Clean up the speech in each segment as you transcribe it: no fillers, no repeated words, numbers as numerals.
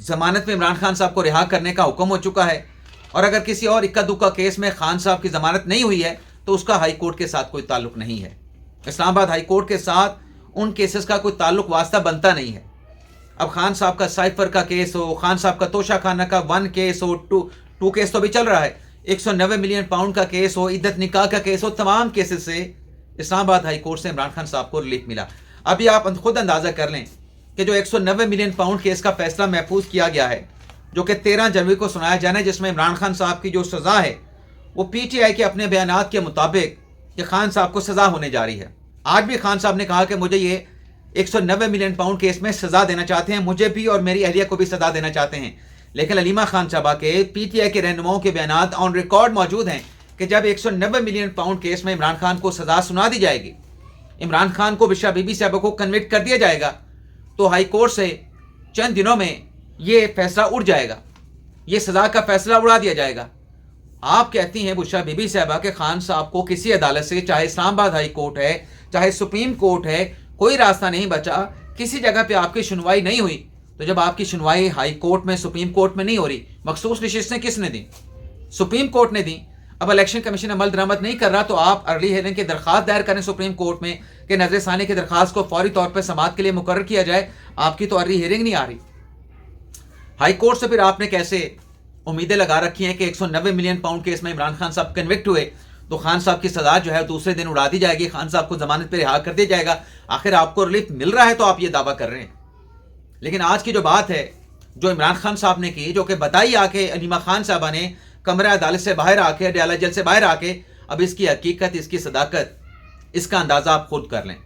ضمانت میں عمران خان صاحب کو رہا کرنے کا حکم ہو چکا ہے، اور اگر کسی اور اکا دکا کیس میں خان صاحب کی ضمانت نہیں ہوئی ہے تو اس کا ہائی کورٹ کے ساتھ کوئی تعلق نہیں ہے۔ اسلام آباد ہائی کورٹ کے ساتھ ان کیسز کا کوئی تعلق واسطہ بنتا نہیں ہے۔ اب خان صاحب کا سائفر کا کیس ہو، خان صاحب کا توشہ خانہ کا 1 کیس ہو، 2 کیس تو بھی چل رہا ہے، 190 ملین پاؤنڈ کا کیس ہو، عدت نکاح کا کیس ہو، تمام کیسز سے اسلام آباد ہائی کورٹ سے عمران خان صاحب کو ریلیف ملا۔ ابھی آپ خود اندازہ کر لیں کہ جو 190 ملین پاؤنڈ کیس کا فیصلہ محفوظ کیا گیا ہے، جو کہ 13 جنوری کو سنایا جانا ہے، جس میں عمران خان صاحب کی جو سزا ہے وہ پی ٹی آئی کے اپنے بیانات کے مطابق کہ خان صاحب کو سزا ہونے جا رہی ہے۔ آج بھی خان صاحب نے کہا کہ مجھے یہ 190 ملین پاؤنڈ کیس میں سزا دینا چاہتے ہیں، مجھے بھی اور میری اہلیہ کو بھی سزا دینا چاہتے ہیں، لیکن علیمہ خان صاحبہ کے پی ٹی آئی کے رہنماؤں کے بیانات آن ریکارڈ موجود ہیں کہ جب 190 ملین پاؤنڈ کیس میں عمران خان کو سزا سنا دی جائے گی، عمران خان کو بشرا بی بی صاحبہ کو کنوکٹ کر دیا جائے گا، تو ہائی کورٹ سے چند دنوں میں یہ فیصلہ اڑ جائے گا، یہ سزا کا فیصلہ اڑا دیا جائے گا۔ آپ کہتی ہیں بشرا بی بی صاحبہ کہ خان صاحب کو کسی عدالت سے، چاہے اسلام آباد ہائی کورٹ ہے، چاہے سپریم کورٹ ہے، کوئی راستہ نہیں بچا، کسی جگہ پہ آپ کی سنوائی نہیں ہوئی۔ تو جب آپ کی سنوائی ہائی کورٹ میں، سپریم کورٹ میں نہیں ہو رہی، مخصوص نشستیں کس نے دیں؟ سپریم کورٹ نے دیں۔ اب الیکشن کمیشن عمل درآمد نہیں کر رہا تو آپ ارلی ہیئرنگ کی درخواست دائر کریں سپریم کورٹ میں کہ نظر ثانی کی درخواست کو فوری طور پر سماعت کے لیے مقرر کیا جائے۔ آپ کی تو ارلی ہیئرنگ نہیں آ رہی۔ ہائی کورٹ سے پھر آپ نے کیسے امیدیں لگا رکھی ہیں کہ 190 ملین پاؤنڈ کیس میں عمران خان صاحب کنوکٹ ہوئے تو خان صاحب کی سزا جو ہے دوسرے دن اڑا دی جائے گی، خان صاحب کو ضمانت پہ رہا کر دیا جائے گا۔ آخر آپ کو ریلیف مل رہا ہے تو آپ یہ دعویٰ کر رہے ہیں۔ لیکن آج کی جو بات ہے جو عمران خان صاحب نے کی، جو کہ بتائی آ کے علیمہ خان صاحبہ نے کمرہ عدالت سے باہر آ کے، اڈیالہ جیل سے باہر آ کے، اب اس کی حقیقت، اس کی صداقت، اس کا اندازہ آپ خود کر لیں۔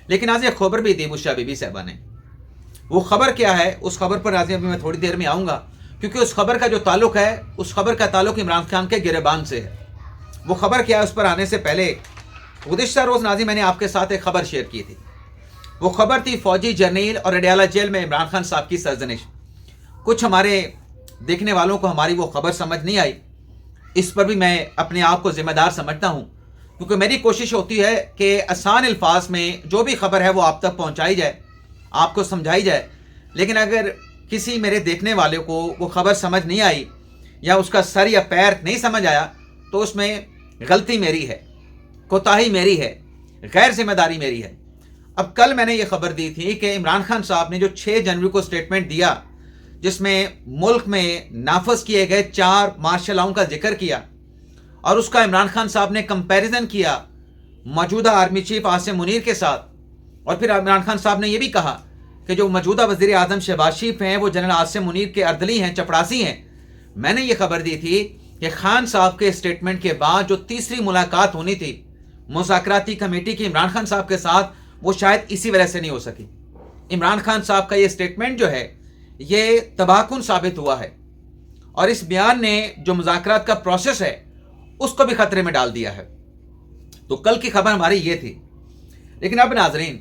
لیکن آج ایک خبر بھی دی بشرا بی بی صاحبہ نے۔ وہ خبر کیا ہے؟ اس خبر پر آج ابھی میں تھوڑی دیر میں آؤں گا، کیونکہ اس خبر کا جو تعلق ہے، اس خبر کا تعلق عمران خان کے گریبان سے ہے۔ وہ خبر کیا ہے اس پر آنے سے پہلے گزشتہ روز ناظرین میں نے آپ کے ساتھ ایک خبر شیئر کی تھی۔ وہ خبر تھی فوجی جرنیل اور اڈیالہ جیل میں عمران خان صاحب کی سرزنش۔ کچھ ہمارے دیکھنے والوں کو ہماری وہ خبر سمجھ نہیں آئی، اس پر بھی میں اپنے آپ کو ذمہ دار سمجھتا ہوں، کیونکہ میری کوشش ہوتی ہے کہ آسان الفاظ میں جو بھی خبر ہے وہ آپ تک پہنچائی جائے، آپ کو سمجھائی جائے۔ لیکن اگر کسی میرے دیکھنے والے کو وہ خبر سمجھ نہیں آئی یا اس کا سر یا پیر نہیں سمجھ آیا تو اس میں غلطی میری ہے، کوتاہی میری ہے، غیر ذمہ داری میری ہے۔ اب کل میں نے یہ خبر دی تھی کہ عمران خان صاحب نے جو 6 جنوری کو سٹیٹمنٹ دیا، جس میں ملک میں نافذ کیے گئے 4 مارشل لاؤں کا ذکر کیا، اور اس کا عمران خان صاحب نے کمپیریزن کیا موجودہ آرمی چیف عاصم منیر کے ساتھ، اور پھر عمران خان صاحب نے یہ بھی کہا کہ جو موجودہ وزیر اعظم شہباز شریف ہیں وہ جنرل عاصم منیر کے اردلی ہیں، چپڑاسی ہیں۔ میں نے یہ خبر دی تھی کہ خان صاحب کے سٹیٹمنٹ کے بعد جو تیسری ملاقات ہونی تھی مذاکراتی کمیٹی کی عمران خان صاحب کے ساتھ، وہ شاید اسی وجہ سے نہیں ہو سکی۔ عمران خان صاحب کا یہ سٹیٹمنٹ جو ہے یہ تباہ کن ثابت ہوا ہے، اور اس بیان نے جو مذاکرات کا پروسیس ہے اس کو بھی خطرے میں ڈال دیا ہے۔ تو کل کی خبر ہماری یہ تھی، لیکن اب ناظرین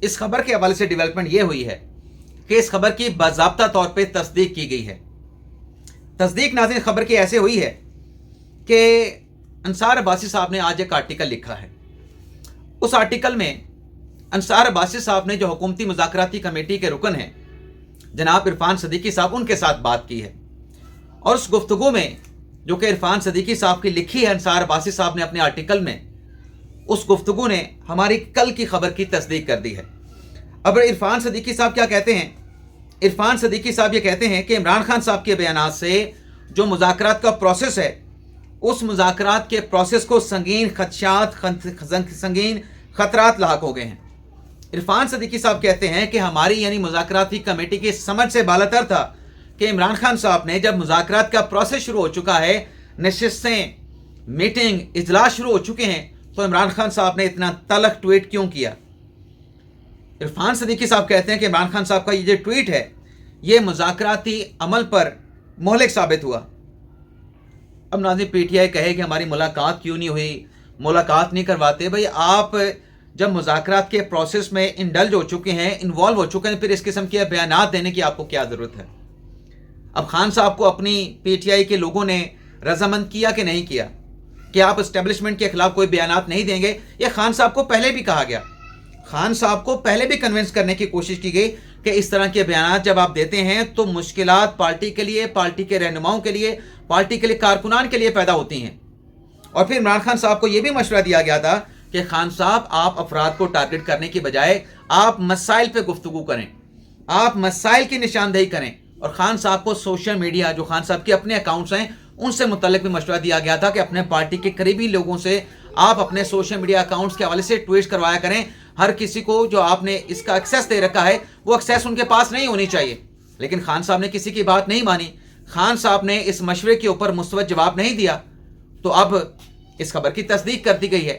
اس خبر کے حوالے سے ڈیولپمنٹ یہ ہوئی ہے کہ اس خبر کی باضابطہ طور پہ تصدیق کی گئی ہے۔ تصدیق ناظرین خبر کی ایسے ہوئی ہے کہ انصار عباسی صاحب نے آج ایک آرٹیکل لکھا ہے۔ اس آرٹیکل میں انصار عباسی صاحب نے جو حکومتی مذاکراتی کمیٹی کے رکن ہیں جناب عرفان صدیقی صاحب، ان کے ساتھ بات کی ہے، اور اس گفتگو میں جو کہ عرفان صدیقی صاحب کی لکھی ہے انصار عباسی صاحب نے اپنے آرٹیکل میں، اس گفتگو نے ہماری کل کی خبر کی تصدیق کر دی ہے۔ اب عرفان صدیقی صاحب کیا کہتے ہیں؟ عرفان صدیقی صاحب یہ کہتے ہیں کہ عمران خان صاحب کے بیانات سے جو مذاکرات کا پروسیس ہے، اس مذاکرات کے پروسیس کو سنگین خدشات، سنگین خطرات لاحق ہو گئے ہیں۔ عرفان صدیقی صاحب کہتے ہیں کہ ہماری یعنی مذاکراتی کمیٹی کی سمجھ سے بالاتر تھا کہ عمران خان صاحب نے جب مذاکرات کا پروسیس شروع ہو چکا ہے، نشستیں، میٹنگ، اجلاس شروع ہو چکے ہیں، تو عمران خان صاحب نے اتنا تلخ ٹویٹ کیوں کیا؟ عرفان صدیقی صاحب کہتے ہیں کہ عمران خان صاحب کا یہ جو ٹویٹ ہے یہ مذاکراتی عمل پر مہلک ثابت ہوا۔ اب ناظرین پی ٹی آئی کہے کہ ہماری ملاقات کیوں نہیں ہوئی، ملاقات نہیں کرواتے۔ بھائی آپ جب مذاکرات کے پروسیس میں انڈلج ہو چکے ہیں، انوالو ہو چکے ہیں، پھر اس قسم کے بیانات دینے کی آپ کو کیا ضرورت ہے؟ اب خان صاحب کو اپنی پی ٹی آئی کے لوگوں نے رضامند کیا کہ نہیں کیا کہ آپ اسٹیبلشمنٹ کے خلاف کوئی بیانات نہیں دیں گے؟ یہ خان صاحب کو پہلے بھی کہا گیا، خان صاحب کو پہلے بھی کنونس کرنے کی کوشش کی گئی، کہ اس طرح کے بیانات جب آپ دیتے ہیں تو مشکلات پارٹی کے لیے، پارٹی کے رہنماؤں کے لیے، پارٹی کے لیے کارکنان کے لیے پیدا ہوتی ہیں۔ اور پھر عمران خان صاحب کو یہ بھی مشورہ دیا گیا تھا کہ خان صاحب آپ افراد کو ٹارگٹ کرنے کی بجائے آپ مسائل پہ گفتگو کریں، آپ مسائل کی نشاندہی کریں۔ اور خان صاحب کو سوشل میڈیا جو خان صاحب کے اپنے اکاؤنٹس ہیں ان سے متعلق بھی مشورہ دیا گیا تھا کہ اپنے پارٹی کے قریبی لوگوں سے آپ اپنے سوشل میڈیا اکاؤنٹس کے حوالے سے ٹویٹ کروایا کریں۔ ہر کسی کو جو آپ نے اس کا ایکسیس دے رکھا ہے وہ ایکسیس ان کے پاس نہیں ہونی چاہیے، لیکن خان صاحب نے کسی کی بات نہیں مانی۔ خان صاحب نے اس مشورے کے اوپر مثبت جواب نہیں دیا، تو اب اس خبر کی تصدیق کر دی گئی ہے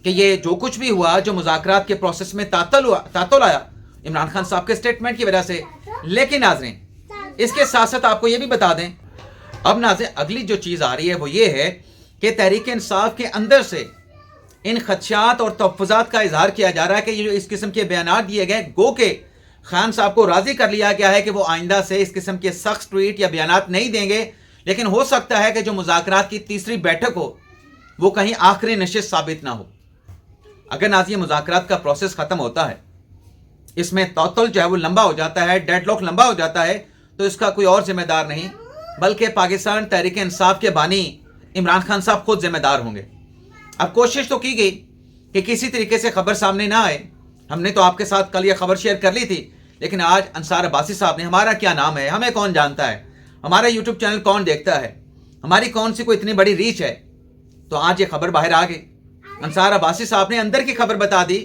کہ یہ جو کچھ بھی ہوا، جو مذاکرات کے پروسیس میں تعطل آیا عمران خان صاحب کے سٹیٹمنٹ کی وجہ سے۔ لیکن ناظرین اس کے ساتھ ساتھ آپ کو یہ بھی بتا دیں، اب ناظرین اگلی جو چیز آ رہی ہے وہ یہ ہے کہ تحریک انصاف کے اندر سے ان خدشات اور تحفظات کا اظہار کیا جا رہا ہے کہ یہ جو اس قسم کے بیانات دیے گئے، گو کہ خان صاحب کو راضی کر لیا گیا ہے کہ وہ آئندہ سے اس قسم کے سخت ٹویٹ یا بیانات نہیں دیں گے، لیکن ہو سکتا ہے کہ جو مذاکرات کی تیسری بیٹھک ہو وہ کہیں آخری نشست ثابت نہ ہو۔ اگر ناظرین مذاکرات کا پروسیس ختم ہوتا ہے، اس میں تعطل جو ہے وہ لمبا ہو جاتا ہے، ڈیڈ لاک لمبا ہو جاتا ہے، تو اس کا کوئی اور ذمہ دار نہیں بلکہ پاکستان تحریک انصاف کے بانی عمران خان صاحب خود ذمہ دار ہوں گے۔ اب کوشش تو کی گئی کہ کسی طریقے سے خبر سامنے نہ آئے، ہم نے تو آپ کے ساتھ کل یہ خبر شیئر کر لی تھی، لیکن آج انصار عباسی صاحب نے، ہمارا کیا نام ہے، ہمیں کون جانتا ہے، ہمارا یوٹیوب چینل کون دیکھتا ہے، ہماری کون سی کوئی اتنی بڑی ریچ ہے، تو آج یہ خبر باہر آ گئی۔ انصار عباسی صاحب نے اندر کی خبر بتا دی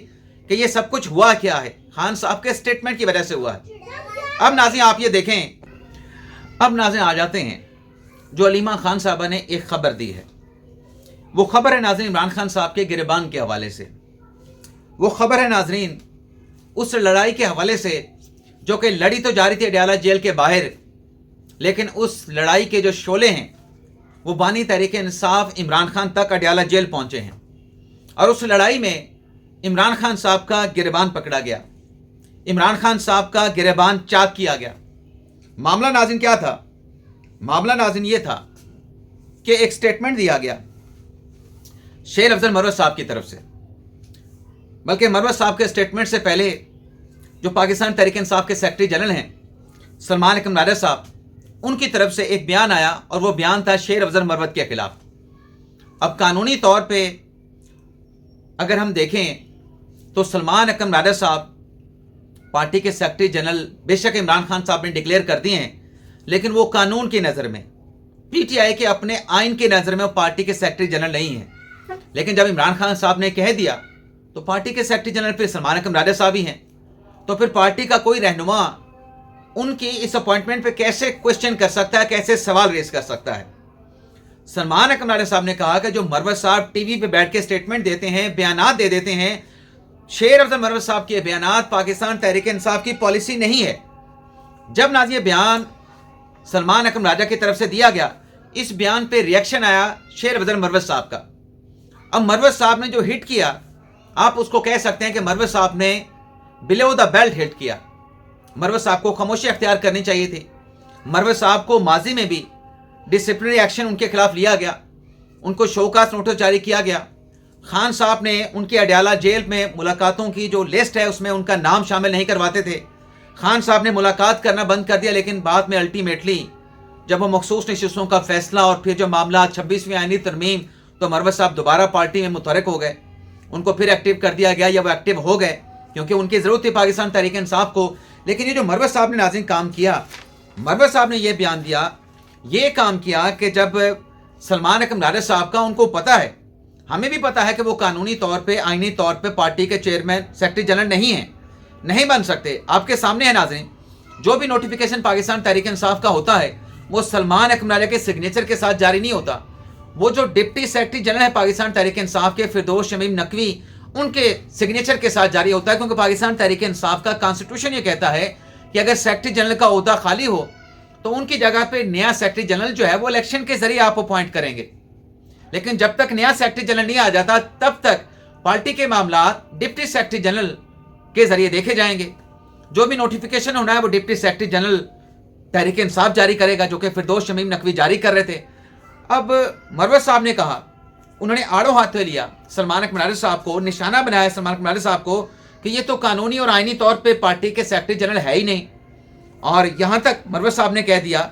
کہ یہ سب کچھ ہوا کیا ہے، خان صاحب کے سٹیٹمنٹ کی وجہ سے ہوا ہے۔ اب ناظرین آپ یہ دیکھیں، اب ناظرین آ جاتے ہیں جو علیمہ خان صاحبہ نے ایک خبر دی ہے، وہ خبر ہے ناظرین عمران خان صاحب کے گریبان کے حوالے سے، وہ خبر ہے ناظرین اس لڑائی کے حوالے سے جو کہ لڑی تو جاری تھی اڈیالہ جیل کے باہر، لیکن اس لڑائی کے جو شعلے ہیں وہ بانی تحریک انصاف عمران خان تک اڈیالہ جیل پہنچے ہیں، اور اس لڑائی میں عمران خان صاحب کا گریبان پکڑا گیا، عمران خان صاحب کا گریبان چاک کیا گیا۔ معاملہ ناظرین کیا تھا؟ معاملہ ناظرین یہ تھا کہ ایک سٹیٹمنٹ دیا گیا شیر افضل مروت صاحب کی طرف سے، بلکہ مروت صاحب کے سٹیٹمنٹ سے پہلے جو پاکستان تحریک انصاف کے سیکرٹری جنرل ہیں سلمان اکرم راجہ صاحب، ان کی طرف سے ایک بیان آیا، اور وہ بیان تھا شیر افضل مروت کے خلاف۔ اب قانونی طور پہ اگر ہم دیکھیں تو سلمان اکرم راجہ صاحب پارٹی کے سیکرٹری جنرل بے شک عمران خان صاحب نے ڈکلیئر کر دیے ہیں، لیکن وہ قانون کی نظر میں، پی ٹی آئی کے اپنے آئین کی نظر میں وہ پارٹی کے سیکرٹری جنرل نہیں ہیں۔ لیکن جب عمران خان صاحب نے کہہ دیا تو پارٹی کے سیکرٹری جنرل پھر سلمان اکرم راجہ صاحب ہی ہیں، تو پھر پارٹی کا کوئی رہنما ان کی اس اپوائنٹمنٹ پہ کیسے کوشچن کر سکتا ہے، کیسے سوال ریز کر سکتا ہے؟ سلمان اکرم راجہ صاحب نے کہا کہ جو مروت صاحب ٹی وی پہ بیٹھ کے سٹیٹمنٹ دیتے ہیں، بیانات دے دیتے ہیں، شیر افضل مروت صاحب کے بیانات پاکستان تحریک انصاف کی پالیسی نہیں ہے۔ جب ناظرین یہ بیان سلمان اکرم راجہ کی طرف سے دیا گیا، اس بیان پہ ریئیکشن آیا شیر افضل مروت صاحب کا۔ اب مروت صاحب نے جو ہٹ کیا، آپ اس کو کہہ سکتے ہیں کہ مروت صاحب نے بلو دا بیلٹ ہٹ کیا۔ مروت صاحب کو خاموشی اختیار کرنی چاہیے تھی۔ مروت صاحب کو ماضی میں بھی ڈسپلنری ایکشن ان کے خلاف لیا گیا، ان کو شوکاز نوٹس جاری کیا گیا۔ خان صاحب نے ان کی اڈیالہ جیل میں ملاقاتوں کی جو لسٹ ہے اس میں ان کا نام شامل نہیں کرواتے تھے۔ خان صاحب نے ملاقات کرنا بند کر دیا، لیکن بعد میں الٹیمیٹلی جب وہ مخصوص نشستوں کا فیصلہ اور پھر جو معاملہ 26ویں آئینی ترمیم، تو مروت صاحب دوبارہ پارٹی میں متحرک ہو گئے، ان کو پھر ایکٹیو کر دیا گیا، یا وہ ایکٹیو ہو گئے کیونکہ ان کی ضرورت تھی پاکستان تحریک انصاف کو۔ لیکن یہ جو مروت صاحب نے ناظرین کام کیا، مروت صاحب نے یہ بیان دیا، یہ کام کیا کہ جب سلمان اکرم راجہ صاحب کا، ان کو پتہ ہے، ہمیں بھی پتہ ہے کہ وہ قانونی طور پہ، آئینی طور پہ پارٹی کے چیئرمین سیکرٹری جنرل نہیں ہیں، نہیں بن سکتے۔ آپ کے سامنے ہے ناظرین، جو بھی نوٹیفیکیشن پاکستان تحریک انصاف کا ہوتا ہے وہ سلمان اکرم راجہ کے سگنیچر کے ساتھ جاری نہیں ہوتا، وہ جو ڈپٹی سیکرٹری جنرل ہے پاکستان تحریک انصاف کے فردوس شمیم نقوی، ان کے سگنیچر کے ساتھ جاری ہوتا ہے، کیونکہ پاکستان تحریک انصاف کا کانسٹیٹیوشن یہ کہتا ہے کہ اگر سیکرٹری جنرل کا عہدہ خالی ہو تو ان کی جگہ پہ نیا سیکرٹری جنرل جو ہے وہ الیکشن کے ذریعے آپ اپوائنٹ کریں گے۔ لیکن جب تک نیا سیکرٹری جنرل نہیں آ جاتا تب تک پارٹی کے معاملات ڈپٹی سیکرٹری جنرل کے ذریعے دیکھے جائیں گے۔ جو بھی نوٹیفیکیشن ہونا ہے وہ deputy secretary general Tehreek Insaf جاری کرے گا، جو کہ فردوس شمیم نقوی جاری کر رہے تھے۔ اب مروت صاحب نے کہا، انہوں نے آڑو ہاتھ لیا سلمان اکرم راجہ صاحب کو، نشانہ بنایا سلمان اکرم راجہ صاحب کو کہ یہ تو قانونی اور آئینی طور پہ پارٹی کے سیکرٹری جنرل ہے ہی نہیں، اور یہاں تک مروت صاحب نے کہہ دیا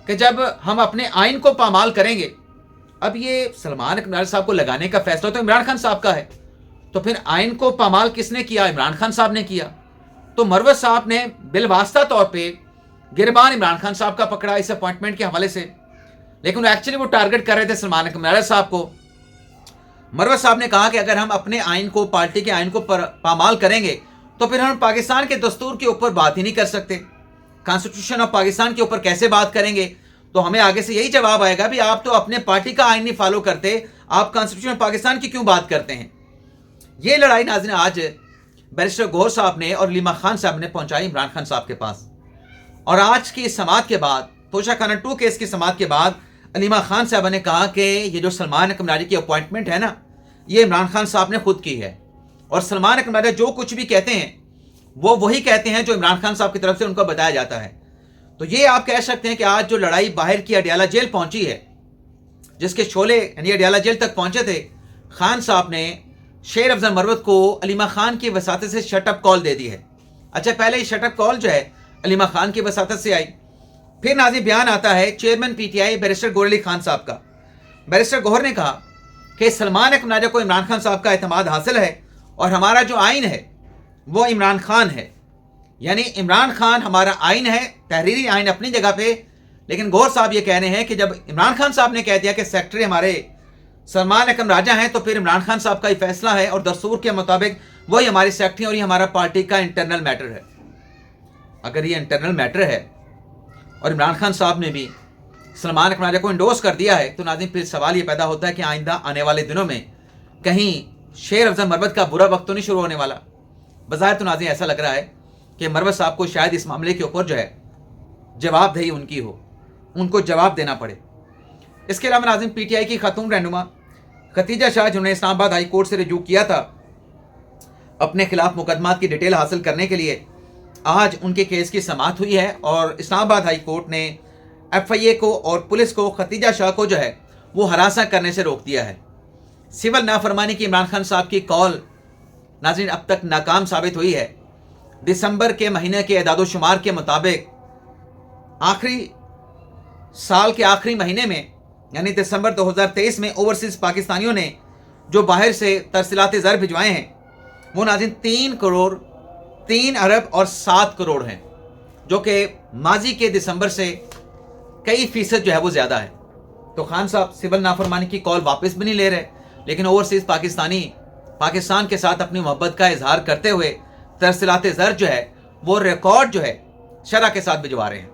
کہ جب ہم اپنے آئین کو پامال کریں گے، اب یہ سلمان اقبال صاحب کو لگانے کا فیصلہ تو عمران خان صاحب کا ہے، تو پھر آئین کو پامال کس نے کیا؟ عمران خان صاحب نے کیا۔ تو مروت صاحب نے بالواسطہ طور پہ گربان عمران خان صاحب کا پکڑا اس اپوائنٹمنٹ کے حوالے سے، لیکن ایکچولی وہ ٹارگٹ کر رہے تھے سلمان اقبال صاحب کو۔ مروت صاحب نے کہا کہ اگر ہم اپنے آئین کو، پارٹی کے آئین کو پامال کریں گے تو پھر ہم پاکستان کے دستور کے اوپر بات ہی نہیں کر سکتے، کانسٹیٹیوشن آف پاکستان کے اوپر کیسے بات کریں گے؟ تو ہمیں آگے سے یہی جواب آئے گا بھی آپ تو اپنے پارٹی کا آئین نہیں فالو کرتے، آپ کانسٹیٹیوشن آف پاکستان کی کیوں بات کرتے ہیں؟ یہ لڑائی ناظرین آج بیرسٹر گوہر صاحب نے اور علیمہ خان صاحب نے پہنچائی عمران خان صاحب کے پاس، اور آج کی سماعت کے بعد، توشہ خانہ 2 کیس کی سماعت کے بعد علیمہ خان صاحبہ نے کہا کہ یہ جو سلمان اقمناجی کی اپوائنٹمنٹ ہے نا، یہ عمران خان صاحب نے خود کی ہے، اور سلمان اقمناجی جو کچھ بھی کہتے ہیں وہ وہی کہتے ہیں جو عمران خان صاحب کی طرف سے ان کو بتایا جاتا ہے۔ تو یہ آپ کہہ سکتے ہیں کہ آج جو لڑائی باہر کی اڈیالہ جیل پہنچی ہے، جس کے شعلے یعنی اڈیالہ جیل تک پہنچے تھے، خان صاحب نے شیر افضل مروت کو علیمہ خان کی وساطت سے شٹ اپ کال دے دی ہے۔ اچھا، پہلے یہ شٹ اپ کال جو ہے علیمہ خان کی وساطت سے آئی، پھر ناظرین بیان آتا ہے chairman P T I barrister Gohar Ali Khan صاحب کا۔ بیرسٹر گوہر نے کہا کہ سلمان اقمناجی کو عمران خان صاحب کا اعتماد حاصل ہے، اور ہمارا جو آئین ہے وہ عمران خان ہے، یعنی عمران خان ہمارا آئین ہے، تحریری آئین اپنی جگہ پہ، لیکن گوہر صاحب یہ کہہ رہے ہیں کہ جب عمران خان صاحب نے کہہ دیا کہ سیکرٹری ہمارے سلمان اقمناجی ہیں، تو پھر عمران خان صاحب کا یہ فیصلہ ہے، اور دستور کے مطابق وہی ہماری سیکرٹری اور یہ ہمارا پارٹی کا انٹرنل میٹر ہے۔ اگر یہ انٹرنل میٹر ہے اور عمران خان صاحب نے بھی سلمان اقمناجی کو انڈورس کر دیا ہے، تو ناظرین پھر سوال یہ پیدا ہوتا ہے کہ آئندہ آنے والے دنوں میں کہیں شیر افضل مروت کا برا وقت تو نہیں شروع ہونے والا؟ بظاہر تو ناظرین ایسا لگ رہا ہے کہ مروت صاحب کو شاید اس معاملے کے اوپر جو ہے جواب دہی ان کی ہو، ان کو جواب دینا پڑے۔ اس کے علاوہ ناظرین پی ٹی آئی کی خاتون رہنما ختیجہ شاہ، جنہوں نے اسلام آباد ہائی کورٹ سے رجوع کیا تھا اپنے خلاف مقدمات کی ڈیٹیل حاصل کرنے کے لیے، آج ان کے کیس کی سماعت ہوئی ہے، اور اسلام آباد ہائی کورٹ نے ایف آئی اے کو اور پولیس کو ختیجہ شاہ کو جو ہے وہ ہراساں کرنے سے روک دیا ہے۔ سول نافرمانی کی عمران خان صاحب کی کال ناظرین اب تک ناکام ثابت ہوئی ہے۔ دسمبر کے مہینے کے اعداد و شمار کے مطابق آخری سال کے آخری مہینے میں یعنی دسمبر 2023 میں اوورسیز پاکستانیوں نے جو باہر سے ترسیلات زر بھجوائے ہیں وہ ناظرین 3 ارب اور 7 کروڑ ہیں، جو کہ ماضی کے دسمبر سے کئی فیصد جو ہے وہ زیادہ ہے۔ تو خان صاحب سول نافرمانی کی کال واپس بھی نہیں لے رہے، لیکن اوورسیز پاکستانی پاکستان کے ساتھ اپنی محبت کا اظہار کرتے ہوئے ترسیلات زر جو ہے وہ ریکارڈ جو ہے شرح کے ساتھ بھجوا رہے ہیں۔